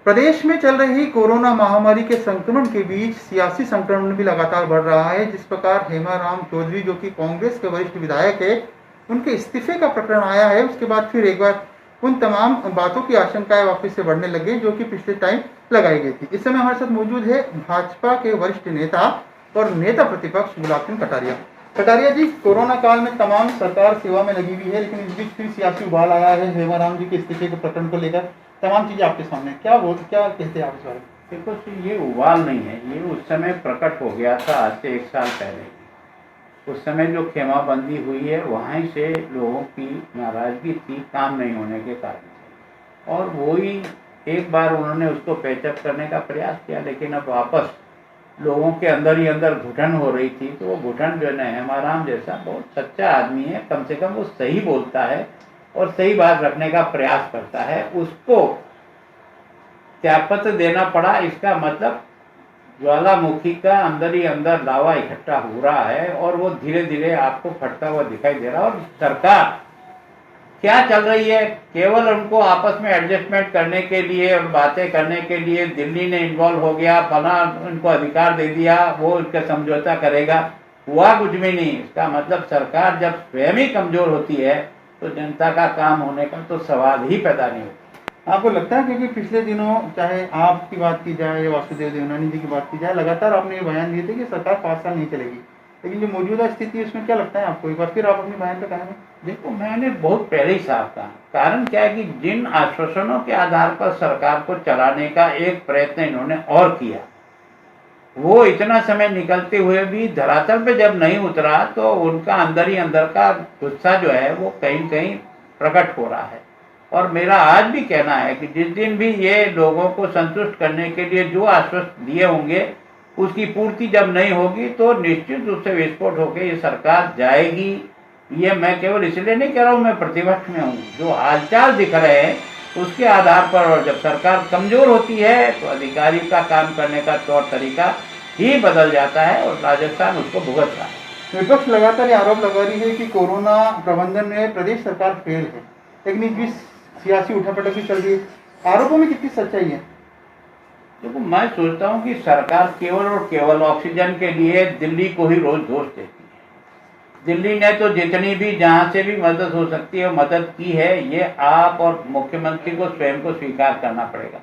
प्रदेश में चल रही कोरोना महामारी के संक्रमण के बीच सियासी संक्रमण भी लगातार बढ़ रहा है। जिस प्रकार हेमाराम चौधरी, जो कि कांग्रेस के वरिष्ठ विधायक है, उनके इस्तीफे का प्रकरण आया है, उसके बाद फिर एक बार उन तमाम बातों की आशंकाएं वापस से बढ़ने लगी जो कि पिछले टाइम लगाई गई थी। इस समय हमारे साथ मौजूद है भाजपा के वरिष्ठ नेता और नेता प्रतिपक्ष गुलाब सिंह कटारिया। कटारिया जी, कोरोना काल में तमाम सरकार सेवा में लगी हुई है, लेकिन इस बीच फिर सियासी उबाल आया है हेमाराम जी के इस्तीफे के प्रकरण को लेकर। तमाम चीजें आपके सामने, क्या कहते हैं आप इस बारे में? देखो, ये उबाल नहीं है, ये उस समय प्रकट हो गया था आज से 1 साल पहले। उस समय जो खेमाबंदी हुई है वहीं से लोगों की नाराजगी थी काम नहीं होने के कारण, और वही एक बार उन्होंने उसको पैचअप करने का प्रयास किया, लेकिन अब वापस लोगों के अंदर ही अंदर घुटन हो रही थी। तो वो घुटन जो है, हेमाराम जैसा बहुत सच्चा आदमी है, कम से कम वो सही बोलता है और सही बात रखने का प्रयास करता है, उसको त्यागपत्र देना पड़ा। इसका मतलब ज्वालामुखी का अंदर ही अंदर लावा इकट्ठा हो रहा है और वो धीरे धीरे आपको फटता हुआ दिखाई दे रहा है। और सरकार क्या चल रही है, केवल उनको आपस में एडजस्टमेंट करने के लिए और बातें करने के लिए दिल्ली ने इन्वॉल्व हो गया, फला उनको अधिकार दे दिया, वो उनका समझौता करेगा, हुआ कुछ भी नहीं। इसका मतलब सरकार जब स्वयं ही कमजोर होती है तो जनता का काम होने का तो सवाल ही पैदा नहीं होता। आपको लगता है, क्योंकि पिछले दिनों चाहे आपकी बात की जाए या वासुदेव देवनानी जी की बात की जाए, लगातार आपने ये बयान दिए थे कि सरकार 5 साल नहीं चलेगी, लेकिन जो मौजूदा स्थिति है उसमें क्या लगता है आपको? एक बार फिर आप अपने बयान पे कहेंगे। देखो, मैंने बहुत पहले ही साफ कहा, कारण क्या है कि जिन आश्वासनों के आधार पर सरकार को चलाने का एक प्रयत्न इन्होंने और किया, वो इतना समय निकलते हुए भी धरातल पे जब नहीं उतरा तो उनका अंदर ही अंदर का गुस्सा जो है वो कहीं कहीं प्रकट हो रहा है। और मेरा आज भी कहना है कि जिस दिन भी ये लोगों को संतुष्ट करने के लिए जो आश्वस्त दिए होंगे उसकी पूर्ति जब नहीं होगी तो निश्चित रूप से विस्फोट होकर ये सरकार जाएगी। ये मैं केवल इसलिए नहीं कह रहा हूँ मैं प्रतिपक्ष में हूँ, जो हालचाल दिख रहे हैं उसके आधार पर, और जब सरकार कमजोर होती है तो अधिकारी का काम करने का तौर तरीका ही बदल जाता है और राजस्थान उसको भुगत रहा है। विपक्ष लगातार आरोप लगा रही है कि कोरोना प्रबंधन में प्रदेश सरकार फेल है, लेकिन इस बीच सियासी उठापटक भी चल रही है। आरोपों में कितनी सच्चाई है? देखो, मैं सोचता हूँ कि सरकार केवल और केवल ऑक्सीजन के लिए दिल्ली को ही रोज दोष देती है। दिल्ली ने तो जितनी भी जहाँ से भी मदद हो सकती है मदद की है, ये आप और मुख्यमंत्री को स्वयं को स्वीकार करना पड़ेगा।